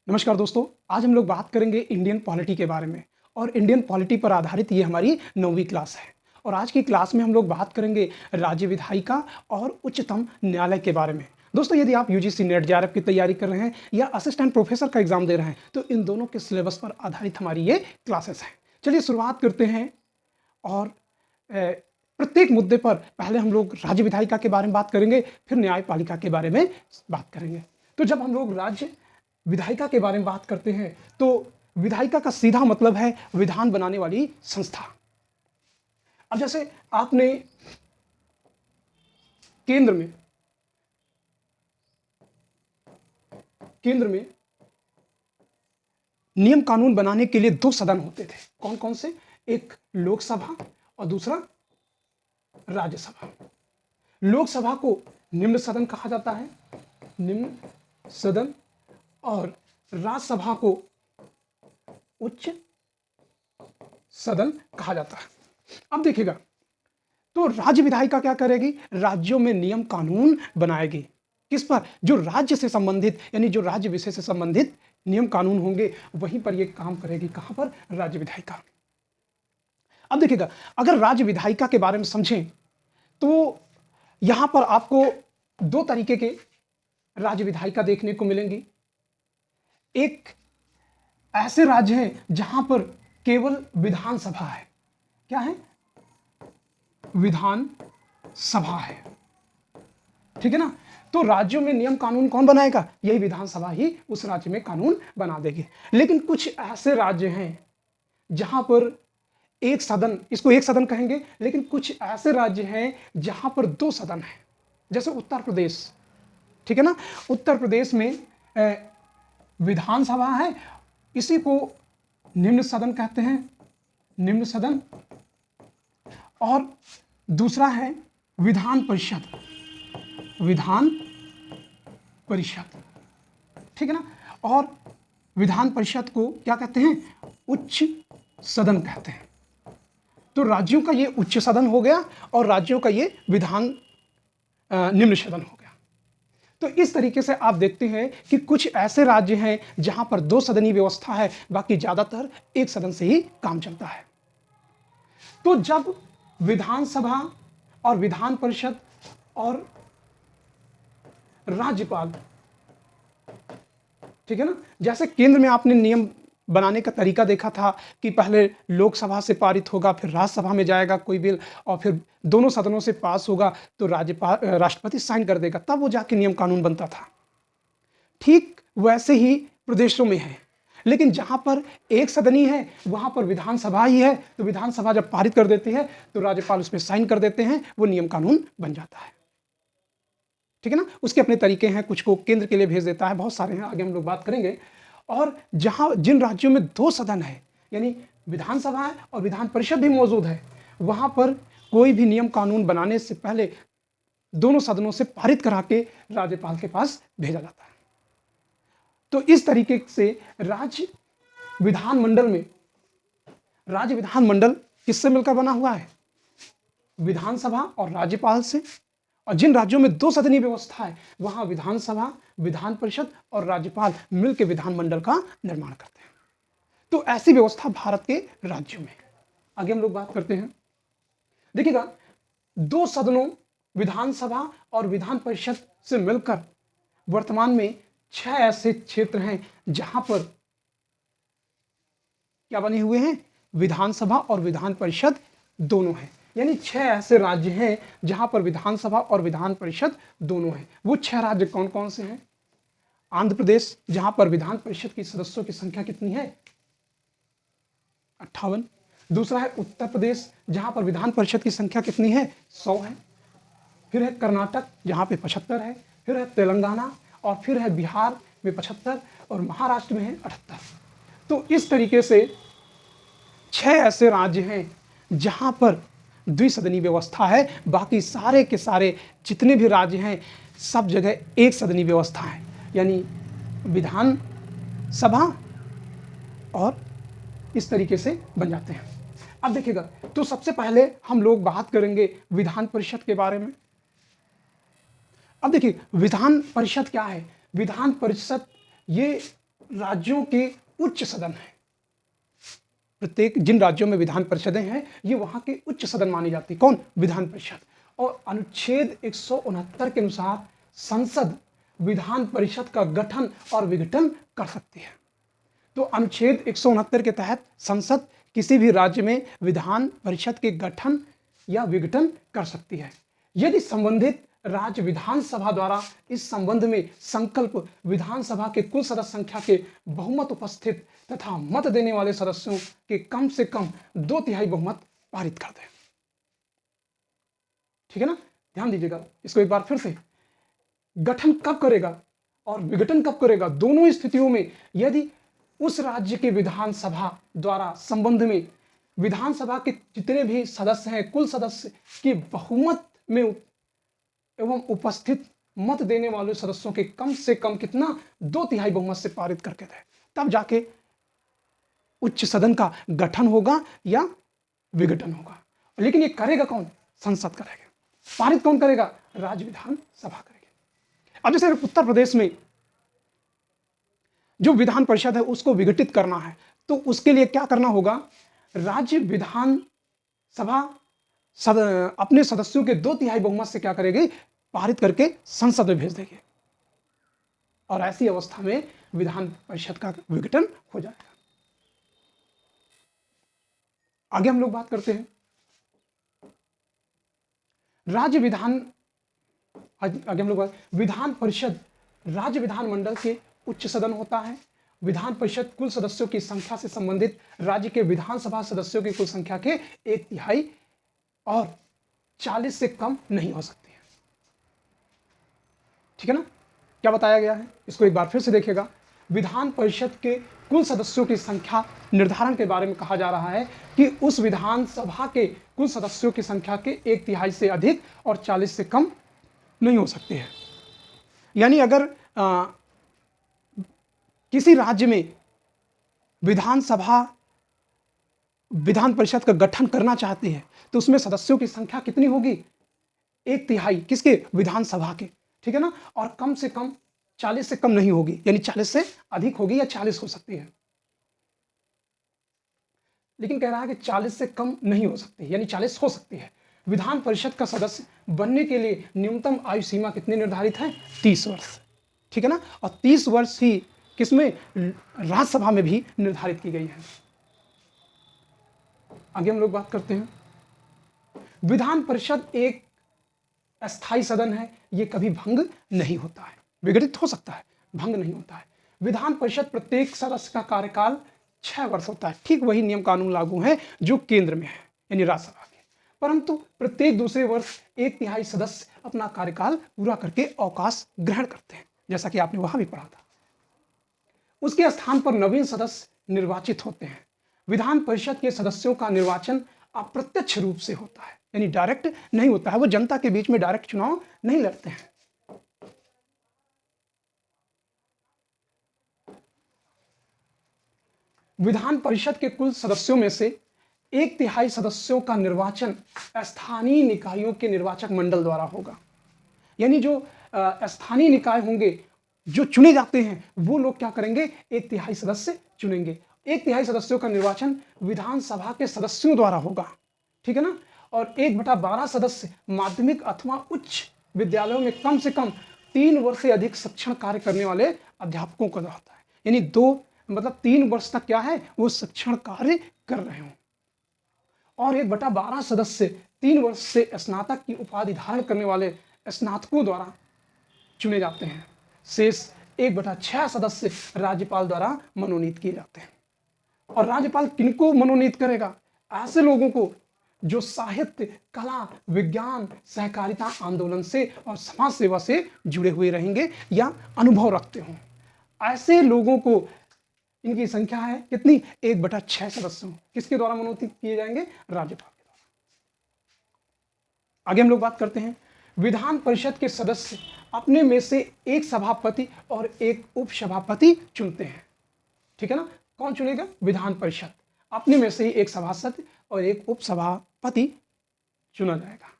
नमस्कार दोस्तों, आज हम लोग बात करेंगे इंडियन पॉलिटी के बारे में। और इंडियन पॉलिटी पर आधारित ये हमारी 9वीं क्लास है। और आज की क्लास में हम लोग बात करेंगे राज्य विधायिका और उच्चतम न्यायालय के बारे में। दोस्तों, यदि आप यूजीसी नेट जेआरएफ की तैयारी कर रहे हैं या असिस्टेंट प्रोफेसर का एग्जाम दे रहे हैं तो इन दोनों के सिलेबस पर आधारित हमारी ये क्लासेस हैं। चलिए शुरुआत करते हैं। और प्रत्येक मुद्दे पर पहले हम लोग राज्य विधायिका के बारे में बात करेंगे, फिर न्यायपालिका के बारे में बात करेंगे। तो जब हम लोग राज्य विधायिका के बारे में बात करते हैं तो विधायिका का सीधा मतलब है विधान बनाने वाली संस्था। अब जैसे आपने केंद्र में नियम कानून बनाने के लिए दो सदन होते थे। कौन कौन से? एक लोकसभा और दूसरा राज्यसभा। लोकसभा को निम्न सदन कहा जाता है, निम्न सदन, और राज्यसभा को उच्च सदन कहा जाता है। अब देखिएगा, तो राज्य विधायिका क्या करेगी? राज्यों में नियम कानून बनाएगी। किस पर? जो राज्य से संबंधित, यानी जो राज्य विषय से संबंधित नियम कानून होंगे वहीं पर यह काम करेगी। कहां पर? राज्य विधायिका। अब देखिएगा, अगर राज्य विधायिका के बारे में समझें तो यहां पर आपको दो तरीके के राज्य विधायिका देखने को मिलेंगी। एक ऐसे राज्य हैं जहां पर केवल विधानसभा है। क्या है? विधान सभा है। ठीक है ना? तो राज्यों में नियम कानून कौन बनाएगा? यही विधानसभा ही उस राज्य में कानून बना देगी। लेकिन कुछ ऐसे राज्य हैं जहां पर एक सदन, इसको एक सदन कहेंगे, लेकिन कुछ ऐसे राज्य हैं जहां पर दो सदन हैं। जैसे उत्तर प्रदेश। ठीक है ना? उत्तर प्रदेश में विधानसभा है, इसी को निम्न सदन कहते हैं, निम्न सदन। और दूसरा है विधान परिषद, विधान परिषद। ठीक है ना? और विधान परिषद को क्या कहते हैं? उच्च सदन कहते हैं। तो राज्यों का ये उच्च सदन हो गया और राज्यों का ये निम्न सदन हो गया। तो इस तरीके से आप देखते हैं कि कुछ ऐसे राज्य हैं जहां पर दो सदनी व्यवस्था है, बाकी ज्यादातर एक सदन से ही काम चलता है। तो जब विधानसभा और विधान परिषद और राज्यपाल, ठीक है ना, जैसे केंद्र में आपने नियम बनाने का तरीका देखा था कि पहले लोकसभा से पारित होगा, फिर राज्यसभा में जाएगा कोई बिल, और फिर दोनों सदनों से पास होगा तो राष्ट्रपति साइन कर देगा, तब वो जाके नियम कानून बनता था। ठीक वैसे ही प्रदेशों में है। लेकिन जहां पर एक सदनी है वहां पर विधानसभा ही है, तो विधानसभा जब पारित कर देती है तो राज्यपाल उसमें साइन कर देते हैं, वो नियम कानून बन जाता है। ठीक है ना? उसके अपने तरीके हैं, कुछ को केंद्र के लिए भेज देता है, बहुत सारे हैं, आगे हम लोग बात करेंगे। और जिन राज्यों में दो सदन है, यानी विधानसभा है और विधान परिषद भी मौजूद है, वहां पर कोई भी नियम कानून बनाने से पहले दोनों सदनों से पारित करा के राज्यपाल के पास भेजा जाता है। तो इस तरीके से राज्य विधानमंडल किससे मिलकर बना हुआ है? विधानसभा और राज्यपाल से। और जिन राज्यों में दो सदनी व्यवस्था है वहां विधानसभा, विधान परिषद और राज्यपाल मिलकर विधानमंडल का निर्माण करते हैं। तो ऐसी व्यवस्था भारत के राज्यों में। आगे हम लोग बात करते हैं। देखिएगा, दो सदनों विधानसभा और विधान परिषद से मिलकर वर्तमान में 6 ऐसे क्षेत्र हैं जहां पर क्या बने हुए हैं? विधानसभा और विधान परिषद दोनों हैं। यानी 6 ऐसे राज्य हैं जहां पर विधानसभा और विधान परिषद दोनों हैं। वो 6 राज्य कौन कौन से हैं? आंध्र प्रदेश, जहां पर विधान परिषद की सदस्यों की संख्या कितनी है? 58। दूसरा है उत्तर प्रदेश, जहां पर विधान परिषद की संख्या कितनी है? 100 है। फिर है कर्नाटक, जहां पे 75 है। फिर है तेलंगाना, और फिर है बिहार में 75, और महाराष्ट्र में है 78। तो इस तरीके से 6 ऐसे राज्य हैं जहां पर द्विसदनी व्यवस्था है। बाकी सारे के सारे जितने भी राज्य हैं सब जगह एक सदनी व्यवस्था है, यानी विधान सभा और इस तरीके से बन जाते हैं। अब देखिएगा, तो सबसे पहले हम लोग बात करेंगे विधान परिषद के बारे में। अब देखिए, विधान परिषद क्या है? विधान परिषद ये राज्यों के उच्च सदन हैं। प्रत्येक जिन राज्यों में विधान परिषदें हैं, ये वहां के उच्च सदन मानी जाती है। कौन? विधान परिषद। और अनुच्छेद 169 के अनुसार संसद विधान परिषद का गठन और विघटन कर सकती है। तो अनुच्छेद 169 के तहत संसद किसी भी राज्य में विधान परिषद के गठन या विघटन कर सकती है यदि संबंधित राज्य विधानसभा द्वारा इस संबंध में संकल्प विधानसभा के कुल सदस्य संख्या के बहुमत उपस्थित तथा मत देने वाले सदस्यों के कम से कम 2/3 बहुमत पारित कर दे। ठीक है ना? ध्यान दीजिएगा इसको एक बार फिर से। गठन कब करेगा और विघटन कब करेगा? दोनों स्थितियों में यदि उस राज्य के विधानसभा द्वारा संबंध में विधानसभा के जितने भी सदस्य हैं, कुल सदस्य की बहुमत में एवं उपस्थित मत देने वाले सदस्यों के कम से कम कितना 2/3 बहुमत से पारित करके दे, तब जाके उच्च सदन का गठन होगा या विघटन होगा। लेकिन ये करेगा कौन? संसद करेगा। पारित कौन करेगा? राज्य विधानसभा करेगी। अब जैसे उत्तर प्रदेश में जो विधान परिषद है उसको विघटित करना है, तो उसके लिए क्या करना होगा? राज्य विधानसभा अपने सदस्यों के 2/3 बहुमत से क्या करेगी? पारित करके संसद में भेज देगी और ऐसी अवस्था में विधान परिषद का विघटन हो जाएगा। आगे हम लोग बात करते हैं विधान परिषद राज्य विधानमंडल के उच्च सदन होता है। विधान परिषद कुल सदस्यों की संख्या से संबंधित राज्य के विधानसभा सदस्यों की कुल संख्या के 1/3 और 40 से कम नहीं हो सकती है। ठीक है ना? क्या बताया गया है इसको एक बार फिर से देखिएगा। विधान परिषद के कुल सदस्यों की संख्या निर्धारण के बारे में कहा जा रहा है कि उस विधानसभा के कुल सदस्यों की संख्या के 1/3 से अधिक और 40 से कम नहीं हो सकती है। यानी अगर किसी राज्य में विधान परिषद का गठन करना चाहती है तो उसमें सदस्यों की संख्या कितनी होगी? 1/3 किसके? विधानसभा के। ठीक है ना? और कम से कम 40 से कम नहीं होगी, यानी 40 से अधिक होगी या 40 हो सकती है। लेकिन कह रहा है कि 40 से कम नहीं हो सकती, यानी 40 हो सकती है। विधान परिषद का सदस्य बनने के लिए न्यूनतम आयु सीमा कितनी निर्धारित है? 30 वर्ष। ठीक है ना? और 30 वर्ष ही किसमें? राज्यसभा में भी निर्धारित की गई है। आगे हम लोग बात करते हैं विधान परिषद एक अस्थायी सदन है, यह कभी भंग नहीं होता है। विघटित हो सकता है, भंग नहीं होता है। विधान परिषद प्रत्येक सदस्य का कार्यकाल 6 वर्ष होता है। ठीक वही नियम कानून लागू है जो केंद्र में है, यानी राज्यसभा के। परंतु प्रत्येक दूसरे वर्ष 1/3 सदस्य अपना कार्यकाल पूरा करके अवकाश ग्रहण करते हैं, जैसा कि आपने वहां भी पढ़ा था। उसके स्थान पर नवीन सदस्य निर्वाचित होते हैं। विधान परिषद के सदस्यों का निर्वाचन अप्रत्यक्ष रूप से होता है, यानी डायरेक्ट नहीं होता है। वो जनता के बीच में डायरेक्ट चुनाव नहीं लड़ते हैं। विधान परिषद के कुल सदस्यों में से 1/3 सदस्यों का निर्वाचन स्थानीय निकायों के निर्वाचक मंडल द्वारा होगा। यानी जो स्थानीय निकाय होंगे जो चुने जाते हैं वो लोग क्या करेंगे? 1/3 सदस्य चुनेंगे। 1/3 सदस्यों का निर्वाचन विधानसभा के सदस्यों द्वारा होगा। ठीक है ना? और 1/12 सदस्य माध्यमिक अथवा उच्च विद्यालयों में कम से कम 3 वर्ष से अधिक शिक्षण कार्य करने वाले अध्यापकों का होता है। यानी 3 वर्ष तक क्या है? वो शिक्षण कार्य कर रहे हों। और 1/12 सदस्य 3 वर्ष से स्नातक की उपाधि धारण करने वाले स्नातकों द्वारा चुने जाते हैं। शेष 1/6 सदस्य राज्यपाल द्वारा मनोनीत किए जाते हैं। और राज्यपाल किनको मनोनीत करेगा? ऐसे लोगों को जो साहित्य, कला, विज्ञान, सहकारिता आंदोलन से और समाज सेवा से जुड़े हुए रहेंगे या अनुभव रखते हों। ऐसे लोगों को, इनकी संख्या है कितनी? 1/6 सदस्यों। किसके द्वारा मनोनीत किए जाएंगे? राज्यपाल के द्वारा। आगे हम लोग बात करते हैं विधान परिषद के सदस्य अपने में से एक सभापति और एक उपसभापति चुनते हैं। ठीक है ना? कौन चुनेगा? विधान परिषद अपने में से ही एक सभासद और एक उपसभापति चुना जाएगा।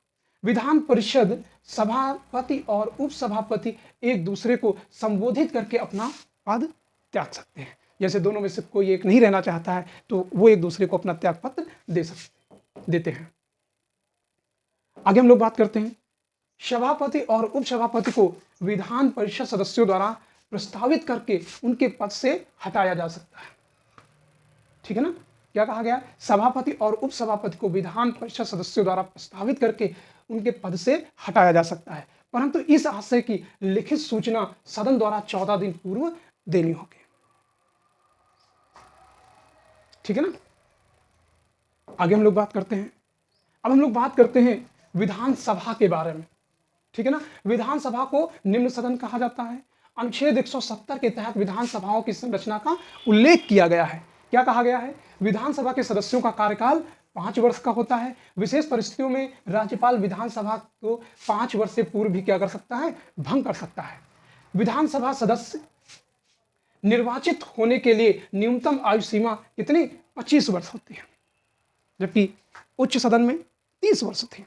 विधान परिषद सभापति और उपसभापति एक दूसरे को संबोधित करके अपना पद त्याग सकते हैं। जैसे दोनों में से कोई एक नहीं रहना चाहता है तो वो एक दूसरे को अपना त्याग पत्र देते हैं। आगे हम लोग बात करते हैं, सभापति और उपसभापति को विधान परिषद सदस्यों द्वारा प्रस्तावित करके उनके पद से हटाया जा सकता है। ठीक है ना, क्या कहा गया? सभापति और उपसभापति को विधान परिषद सदस्यों द्वारा प्रस्तावित करके उनके पद से हटाया जा सकता है, परंतु इस आशय की लिखित सूचना सदन द्वारा 14 दिन पूर्व देनी होगी। ठीक है ना। आगे हम लोग बात करते हैं, अब हम लोग बात करते हैं विधानसभा के बारे में। ठीक है ना, विधानसभा को निम्न सदन कहा जाता है। अनुच्छेद 170 के तहत विधानसभाओं की संरचना का उल्लेख किया गया है। क्या कहा गया है? विधानसभा के सदस्यों का कार्यकाल 5 वर्ष का होता है। विशेष परिस्थितियों में राज्यपाल विधानसभा को 5 वर्ष से पूर्व भी क्या कर सकता है? भंग कर सकता है। विधानसभा सदस्य निर्वाचित होने के लिए न्यूनतम आयु सीमा कितनी? 25 वर्ष होती है, जबकि उच्च सदन में 30 वर्ष थी।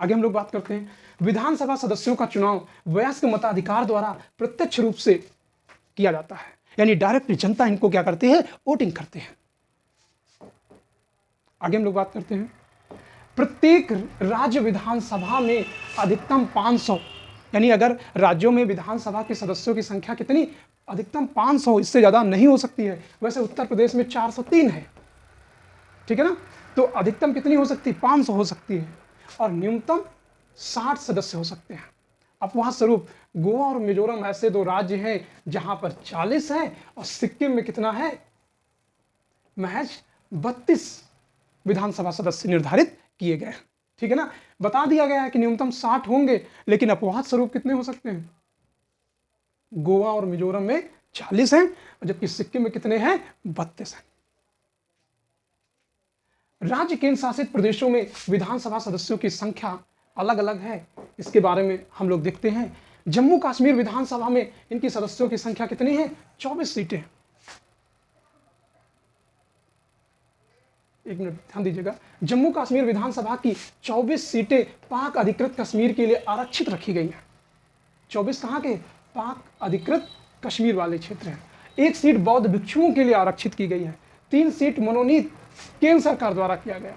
आगे हम लोग बात करते हैं, विधानसभा सदस्यों का चुनाव वयस्क मताधिकार द्वारा प्रत्यक्ष रूप से किया जाता है, यानी डायरेक्ट जनता इनको क्या करती है? वोटिंग करते हैं। आगे हम लोग बात करते हैं, प्रत्येक राज्य विधानसभा में अधिकतम 500, यानी अगर राज्यों में विधानसभा के सदस्यों की संख्या कितनी? अधिकतम 500, इससे ज्यादा नहीं हो सकती है। वैसे उत्तर प्रदेश में 403 है। ठीक है ना, तो अधिकतम कितनी हो सकती है? 500 हो सकती है, और न्यूनतम 60 सदस्य हो सकते हैं। अपवाद स्वरूप गोवा और मिजोरम ऐसे 2 राज्य हैं जहां पर 40 है, और सिक्किम में कितना है? महज 32 विधानसभा सदस्य निर्धारित किए गए। ठीक है ना, बता दिया गया है कि न्यूनतम 60 होंगे, लेकिन अपवाद स्वरूप कितने हो सकते हैं? गोवा और मिजोरम में 40 हैं, जबकि सिक्किम में कितने हैं? 32 हैं। राज्य केंद्र शासित प्रदेशों में विधानसभा सदस्यों की संख्या अलग अलग है, इसके बारे में हम लोग देखते हैं। जम्मू कश्मीर विधानसभा में इनकी सदस्यों की संख्या कितनी है? 24 सीटें। एक मिनट ध्यान दीजिएगा, जम्मू कश्मीर विधानसभा की 24 सीटें पाक अधिकृत कश्मीर के लिए आरक्षित रखी गई हैं। 24 कहाँ के? पाक अधिकृत कश्मीर वाले क्षेत्र हैं। 1 सीट बौद्ध भिक्षुओं के लिए आरक्षित की गई है। 3 सीट मनोनीत केंद्र सरकार द्वारा किया गया।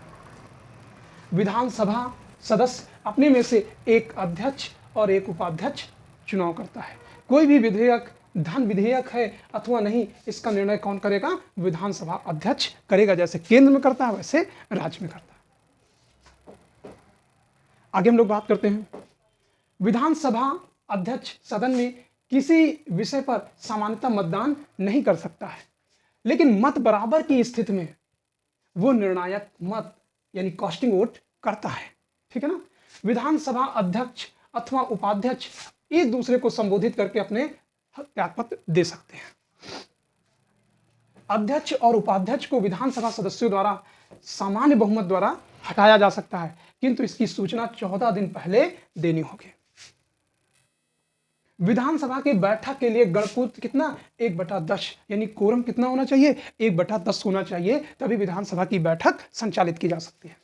विधानसभा सदस्य अपने में से एक अध्यक्ष और एक उपाध्यक्ष चुनाव करता है। कोई भी विधेयक धन विधेयक है अथवा नहीं, इसका निर्णय कौन करेगा? विधानसभा अध्यक्ष करेगा। जैसे केंद्र में करता है वैसे राज्य में करता है। आगे हम लोग बात करते हैं, विधानसभा अध्यक्ष सदन में किसी विषय पर सामान्यतः मतदान नहीं कर सकता है, लेकिन मत बराबर की स्थिति में वो निर्णायक मत यानी कास्टिंग वोट करता है। ठीक है ना, विधानसभा अध्यक्ष अथवा उपाध्यक्ष एक दूसरे को संबोधित करके अपने त्यागपत्र दे सकते हैं। अध्यक्ष और उपाध्यक्ष को विधानसभा सदस्यों द्वारा सामान्य बहुमत द्वारा हटाया जा सकता है, किंतु इसकी सूचना 14 दिन पहले देनी होगी। विधानसभा की बैठक के लिए गणपूत कितना? 1/10, यानी कोरम कितना होना चाहिए? 1/10 होना चाहिए, तभी विधानसभा की बैठक संचालित की जा सकती है।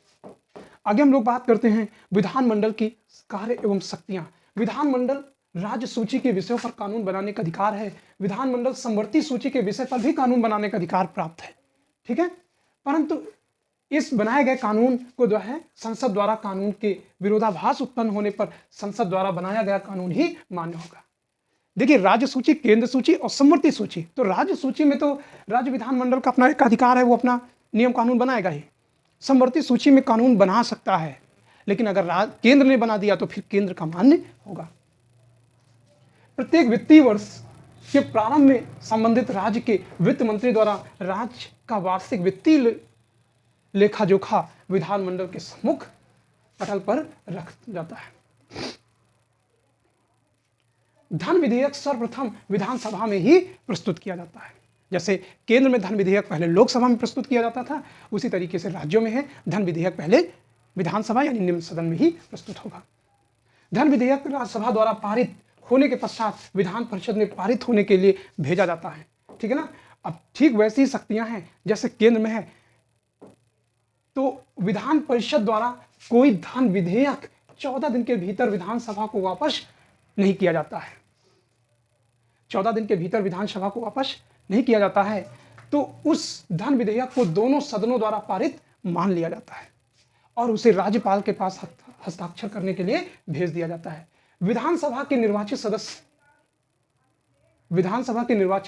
आगे हम लोग बात करते हैं विधानमंडल की कार्य एवं शक्तियां। विधानमंडल राज्य सूची के विषयों पर कानून बनाने का अधिकार है। विधानमंडल समवर्ती सूची के विषय पर भी कानून बनाने का अधिकार प्राप्त है। ठीक है, परंतु इस बनाए गए कानून को जो है संसद द्वारा कानून के विरोधाभास उत्पन्न होने पर संसद द्वारा बनाया गया कानून ही मान्य होगा। देखिए, राज्य सूची, केंद्र सूची और समवर्ती सूची, तो राज्य सूची में तो राज्य विधानमंडल का अपना एक अधिकार है, वो अपना नियम कानून बनाएगा ही। समवर्ती सूची में कानून बना सकता है, लेकिन अगर केंद्र ने बना दिया तो फिर केंद्र का मान्य होगा। प्रत्येक वित्तीय वर्ष के प्रारंभ में संबंधित राज्य के वित्त मंत्री द्वारा राज्य का वार्षिक वित्तीय लेखा जोखा विधानमंडल के सम्मुख पटल पर रख जाता है। धन विधेयक सर्वप्रथम विधानसभा में ही प्रस्तुत किया जाता है। जैसे केंद्र में धन विधेयक पहले लोकसभा में प्रस्तुत किया जाता था, उसी तरीके से राज्यों में है धन विधेयक पहले विधानसभा यानी निम्न सदन में ही प्रस्तुत होगा। धन विधेयक राज्यसभा द्वारा पारित होने के पश्चात विधान परिषद में पारित होने के लिए भेजा जाता है। ठीक है ना, अब ठीक वैसी शक्तियां हैं जैसे केंद्र में है, तो विधान परिषद द्वारा कोई धन विधेयक 14 दिन के भीतर विधानसभा को वापस नहीं किया जाता है। 14 दिन के भीतर विधानसभा को वापस नहीं किया जाता है तो उस धन विधेयक को दोनों सदनों द्वारा पारित मान लिया जाता है और उसे राज्यपाल के पास हस्ताक्षर करने के लिए भेज दिया जाता है। विधानसभा के निर्वाचित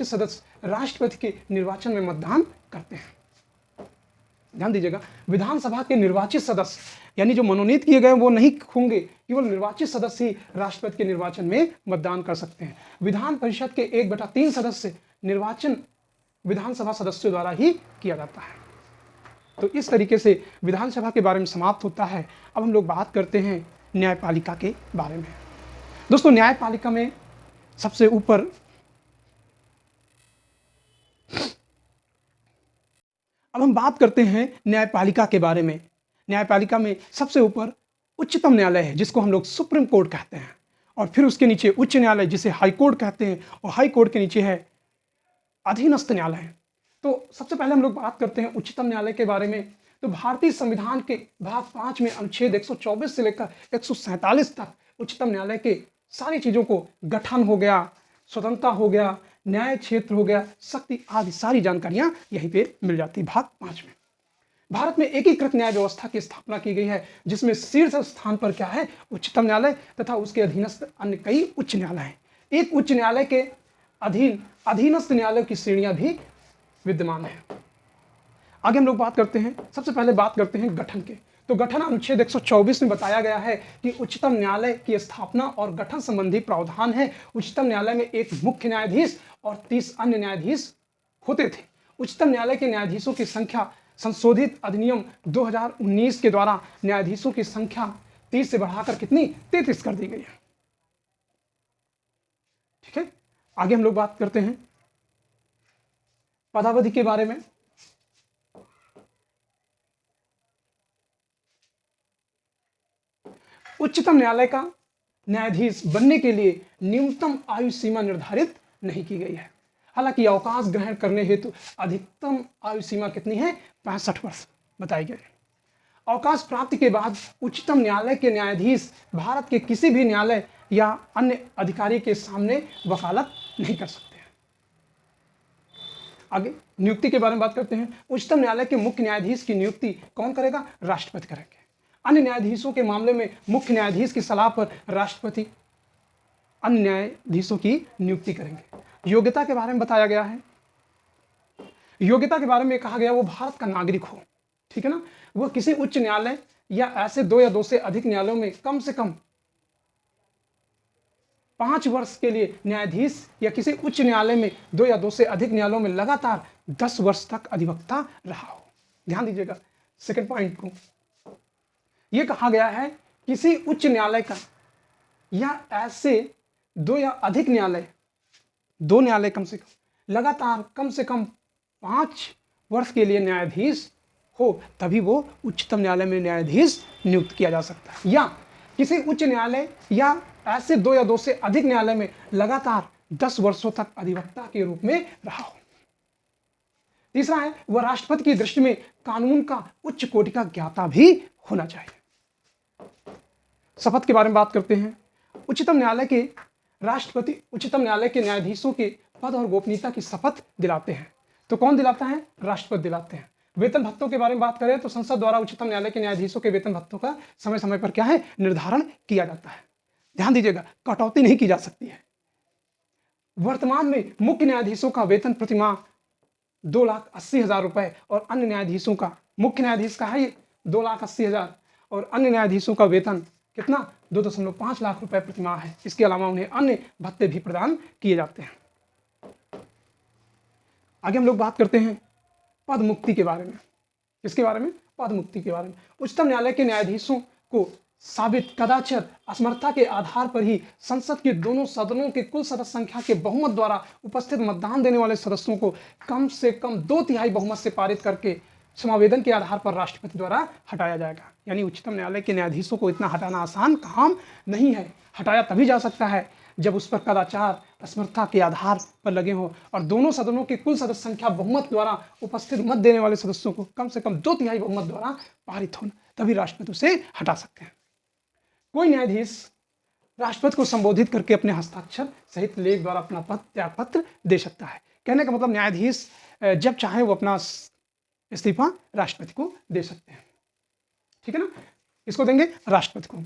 सदस्य राष्ट्रपति के निर्वाचन में मतदान करते हैं। ध्यान दीजिएगा, विधानसभा के निर्वाचित सदस्य यानी जो मनोनीत किए गए वो नहीं होंगे, केवल निर्वाचित सदस्य ही राष्ट्रपति के निर्वाचन में मतदान कर सकते हैं। विधान परिषद के 1/3 सदस्य निर्वाचन विधानसभा सदस्यों द्वारा ही किया जाता है। तो इस तरीके से विधानसभा के बारे में समाप्त होता है। अब हम लोग बात करते हैं न्यायपालिका के बारे में। दोस्तों, न्यायपालिका में सबसे ऊपर अब हम बात करते हैं न्यायपालिका के बारे में। न्यायपालिका में सबसे ऊपर उच्चतम न्यायालय है जिसको हम लोग सुप्रीम कोर्ट कहते हैं, और फिर उसके नीचे उच्च न्यायालय जिसे हाई कोर्ट कहते हैं, और हाई कोर्ट के नीचे है अधीनस्थ न्यायालय। तो सबसे पहले हम लोग बात करते हैं उच्चतम न्यायालय के बारे में। तो भारतीय संविधान के भाग 5 में अनुच्छेद 124 से लेकर 147 तक उच्चतम न्यायालय के सारी चीज़ों को गठन हो गया, स्वतंत्रता हो गया, न्याय क्षेत्र हो गया, शक्ति आदि सारी जानकारियां यहीं पे मिल जाती है। भाग 5 में भारत में एकीकृत न्याय व्यवस्था की स्थापना की गई है जिसमें शीर्ष स्थान पर क्या है, उच्चतम न्यायालय तथा उसके अधीनस्थ अन्य कई उच्च न्यायालय हैं। एक उच्च न्यायालय के अधीन अधीनस्थ न्यायालय की श्रेणियां भी विद्यमान है। आगे हम लोग बात करते हैं, सबसे पहले बात करते हैं गठन के। तो गठन अनुच्छेद 124 में बताया गया है कि उच्चतम न्यायालय की स्थापना और गठन संबंधी प्रावधान है। उच्चतम न्यायालय में एक मुख्य न्यायाधीश और 30 अन्य न्यायाधीश होते थे। उच्चतम न्यायालय के न्यायाधीशों की संख्या संशोधित अधिनियम 2019 के द्वारा न्यायाधीशों की संख्या 30 से बढ़ाकर कितनी 33 कर दी गई है। ठीक है, आगे हम लोग बात करते हैं पदावधि के बारे में। उच्चतम न्यायालय का न्यायाधीश बनने के लिए न्यूनतम आयु सीमा निर्धारित नहीं की गई है। हालांकि अवकाश ग्रहण करने हेतु अधिकतम आयु सीमा कितनी है, 65 वर्ष बताई गई। अवकाश प्राप्ति के बाद उच्चतम न्यायालय के न्यायाधीश भारत के किसी भी न्यायालय या अन्य अधिकारी के सामने वकालत नहीं कर सकते हैं। आगे नियुक्ति के बारे में बात करते हैं। उच्चतम न्यायालय के मुख्य न्यायाधीश की नियुक्ति कौन करेगा, राष्ट्रपति करेंगे। अन्य न्यायाधीशों के मामले में मुख्य न्यायाधीश की सलाह पर राष्ट्रपति अन्य न्यायाधीशों की नियुक्ति करेंगे। योग्यता के बारे में बताया गया है। योग्यता के बारे में कहा गया वो भारत का नागरिक हो, ठीक है ना, वह किसी उच्च न्यायालय या ऐसे 2 या 2 से अधिक न्यायालयों में कम से कम 5 वर्ष के लिए न्यायाधीश या किसी उच्च न्यायालय में 2 या 2 से अधिक न्यायालयों में लगातार 10 वर्ष तक अधिवक्ता रहा हो। ध्यान दीजिएगा सेकंड पॉइंट को, यह कहा गया है किसी उच्च न्यायालय का या ऐसे 2 या अधिक न्यायालय, 2 न्यायालय कम से कम लगातार कम से कम 5 वर्ष के लिए न्यायाधीश हो, तभी वो उच्चतम न्यायालय में न्यायाधीश नियुक्त किया जा सकता है। या किसी उच्च न्यायालय या ऐसे 2 या 2 से अधिक न्यायालय में लगातार 10 वर्षों तक अधिवक्ता के रूप में रहा हो। तीसरा है वह राष्ट्रपति की दृष्टि में कानून का उच्च कोटि का ज्ञाता भी होना चाहिए। शपथ के बारे में बात करते हैं। उच्चतम न्यायालय के राष्ट्रपति उच्चतम न्यायालय के न्यायाधीशों के पद और गोपनीयता की शपथ दिलाते हैं। तो कौन दिलाता है, राष्ट्रपति दिलाते हैं। वेतन भत्तों के बारे में बात करें तो संसद द्वारा उच्चतम न्यायालय के न्यायाधीशों के वेतन भत्तों का समय समय पर क्या है, निर्धारण किया जाता है। ध्यान दीजिएगा कटौती नहीं की जा सकती है। वर्तमान में मुख्य न्यायाधीशों का वेतन प्रतिमाह 2,80,000 रुपए और अन्य न्यायाधीशों का, मुख्य न्यायाधीश का है ये 2,80,000 और अन्य न्यायाधीशों का वेतन कितना 2.5 लाख रुपए प्रतिमाह है। इसके अलावा उन्हें अन्य भत्ते भी प्रदान किए जाते हैं। आगे हम लोग बात करते हैं पद मुक्ति के बारे में। इसके बारे में पद मुक्ति के बारे में उच्चतम न्यायालय के न्यायाधीशों को साबित कदाचार असमर्थता के आधार पर ही संसद के दोनों सदनों के कुल सदस्य संख्या के बहुमत द्वारा उपस्थित मतदान देने वाले सदस्यों को कम से कम 2/3 बहुमत से पारित करके समावेदन के आधार पर राष्ट्रपति द्वारा हटाया जाएगा। यानी उच्चतम न्यायालय के न्यायाधीशों को इतना हटाना आसान काम नहीं है। हटाया तभी जा सकता है जब उस पर कदाचार असमर्थता के आधार पर लगे हों और दोनों सदनों की कुल सदस्य संख्या बहुमत द्वारा उपस्थित मत देने वाले सदस्यों को कम से कम 2/3 बहुमत द्वारा पारित होना, तभी राष्ट्रपति उसे हटा सकते हैं। कोई न्यायाधीश राष्ट्रपति को संबोधित करके अपने हस्ताक्षर सहित लेख द्वारा अपना त्याग पत्र दे सकता है। कहने का मतलब न्यायाधीश जब चाहे वो अपना इस्तीफा राष्ट्रपति को दे सकते हैं। ठीक है ना, इसको देंगे राष्ट्रपति को।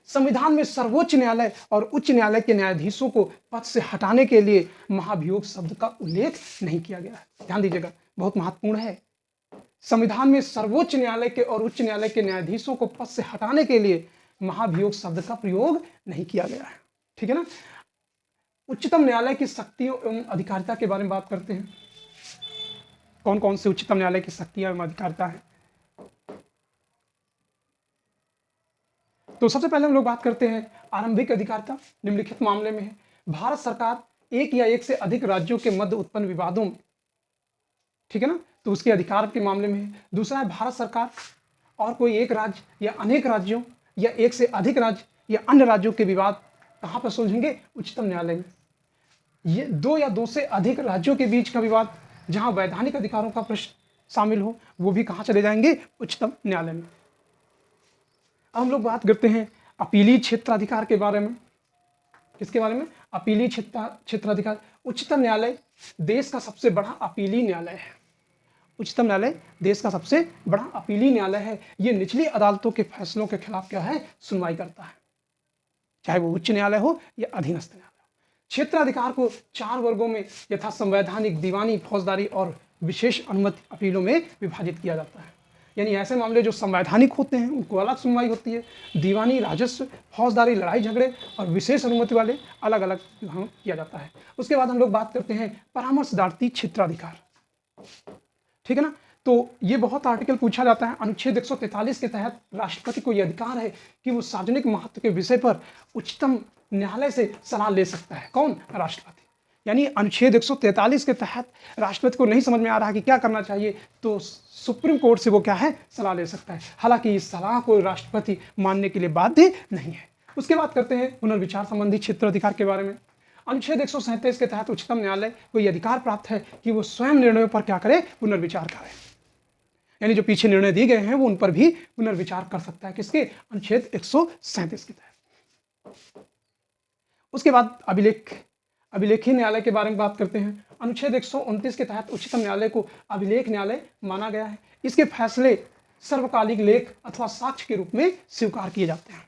संविधान में सर्वोच्च न्यायालय और उच्च न्यायालय के न्यायाधीशों को पद से हटाने के लिए महाभियोग शब्द का उल्लेख नहीं किया गया है। ध्यान दीजिएगा, बहुत महत्वपूर्ण है। संविधान में सर्वोच्च न्यायालय के और उच्च न्यायालय के न्यायाधीशों को पद से हटाने के लिए महाभियोग शब्द का प्रयोग नहीं किया गया है। ठीक है ना। उच्चतम न्यायालय की शक्तियों एवं अधिकारिता के बारे में बात करते हैं। कौन कौन से उच्चतम न्यायालय की शक्तियां एवं अधिकारिता है? तो सबसे पहले हम लोग बात करते हैं आरंभिक अधिकारिता। निम्नलिखित मामले में है भारत सरकार एक या एक से अधिक राज्यों के मध्य उत्पन्न विवादों में, ठीक है ना, तो उसके अधिकार के मामले में है। दूसरा है भारत सरकार और कोई एक राज्य या अनेक राज्यों या एक से अधिक राज्य या अन्य राज्यों के विवाद कहाँ पर सुलझेंगे? उच्चतम न्यायालय में। ये दो या दो से अधिक राज्यों के बीच का विवाद जहां वैधानिक अधिकारों का प्रश्न शामिल हो, वो भी कहाँ चले जाएंगे? उच्चतम न्यायालय में। अब हम लोग बात करते हैं अपीलीय क्षेत्राधिकार के बारे में। किसके बारे में? अपीलीय क्षेत्राधिकार। उच्चतम न्यायालय देश का सबसे बड़ा अपीलीय न्यायालय है। उच्चतम न्यायालय देश का सबसे बड़ा अपीलीय न्यायालय है। ये निचली अदालतों के फैसलों के खिलाफ क्या है? सुनवाई करता है, चाहे वो उच्च न्यायालय हो या अधीनस्थ न्यायालय हो। क्षेत्राधिकार को 4 वर्गों में यथा संवैधानिक, दीवानी, फौजदारी और विशेष अनुमति अपीलों में विभाजित किया जाता है। यानी ऐसे मामले जो संवैधानिक होते हैं उनको अलग सुनवाई होती है, दीवानी, राजस्व, फौजदारी, लड़ाई झगड़े और विशेष अनुमति वाले अलग अलग किया जाता है। उसके बाद हम लोग बात करते हैं परामर्शदात्री क्षेत्राधिकार। ठीक है ना। तो ये बहुत आर्टिकल पूछा जाता है। अनुच्छेद 143 के तहत राष्ट्रपति को यह अधिकार है कि वो सार्वजनिक महत्व के विषय पर उच्चतम न्यायालय से सलाह ले सकता है। कौन? राष्ट्रपति। यानी अनुच्छेद 143 के तहत राष्ट्रपति को नहीं समझ में आ रहा कि क्या करना चाहिए, तो सुप्रीम कोर्ट से वो क्या है? सलाह ले सकता है। हालांकि इस सलाह को राष्ट्रपति मानने के लिए बाध्य नहीं है। उसके बाद करते हैं पुनर्विचार संबंधी क्षेत्राधिकार के बारे में। अनुच्छेद 137 के तहत उच्चतम न्यायालय को यह अधिकार प्राप्त है कि वो स्वयं निर्णयों पर क्या करे? पुनर्विचार करे। यानी जो पीछे निर्णय दिए गए हैं वो उन पर भी पुनर्विचार कर सकता है। किसके? अनुच्छेद 137 के तहत। उसके बाद अभिलेखीय न्यायालय के बारे में बात करते हैं। अनुच्छेद 129 के तहत उच्चतम न्यायालय को अभिलेख न्यायालय माना गया है। इसके फैसले सर्वकालिक लेख अथवा साक्ष्य के रूप में स्वीकार किए जाते हैं।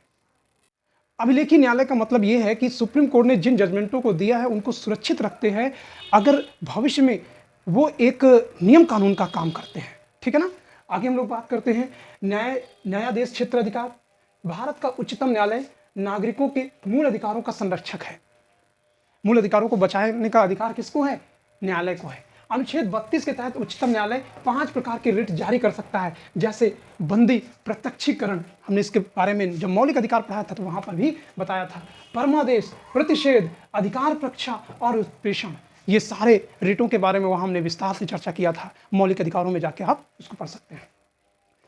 अभिलेखीय न्यायालय का मतलब यह है कि सुप्रीम कोर्ट ने जिन जजमेंटों को दिया है उनको सुरक्षित रखते हैं अगर भविष्य में वो एक नियम कानून का काम करते हैं। ठीक है ना। आगे हम लोग बात करते हैं न्यायाधीश क्षेत्राधिकार। भारत का उच्चतम न्यायालय नागरिकों के मूल अधिकारों का संरक्षक है। मूल अधिकारों को बचाने का अधिकार किसको है? न्यायालय को है। अनुच्छेद 32 के तहत उच्चतम न्यायालय 5 प्रकार के रिट जारी कर सकता है, जैसे बंदी, प्रत्यक्षीकरण, हमने इसके बारे में जब मौलिक अधिकार पढ़ाया था तो वहां पर भी बताया था, परमादेश, प्रतिषेध, अधिकार प्रक्षा और उत्प्रेषण। ये सारे रिटों के बारे में वहां हमने विस्तार से चर्चा किया था। मौलिक अधिकारों में जाके आप उसको पढ़ सकते हैं।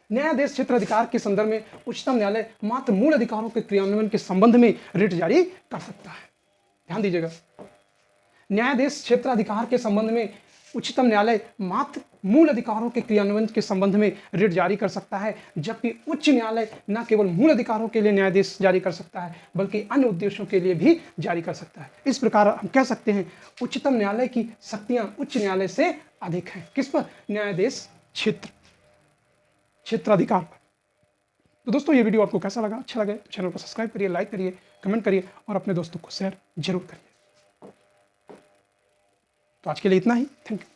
न्यायाधीश क्षेत्राधिकार के संदर्भ में उच्चतम न्यायालय मात्र मूल अधिकारों के क्रियान्वयन के संबंध में रिट जारी कर सकता है। ध्यान दीजिएगा, न्यायाधीश क्षेत्राधिकार के संबंध में उच्चतम न्यायालय मात्र मूल अधिकारों के क्रियान्वयन के संबंध में रिट जारी कर सकता है, जबकि उच्च न्यायालय न केवल मूल अधिकारों के लिए न्यायाधीश जारी कर सकता है बल्कि अन्य उद्देश्यों के लिए भी जारी कर सकता है। इस प्रकार हम कह सकते हैं उच्चतम न्यायालय की शक्तियां उच्च न्यायालय से अधिक हैं। किस पर? न्यायाधीश क्षेत्राधिकार पर। तो दोस्तों ये वीडियो आपको कैसा लगा? अच्छा लगे तो चैनल को सब्सक्राइब करिए, लाइक करिए, कमेंट करिए और अपने दोस्तों को शेयर जरूर करिए। तो आज के लिए इतना ही। Thank you.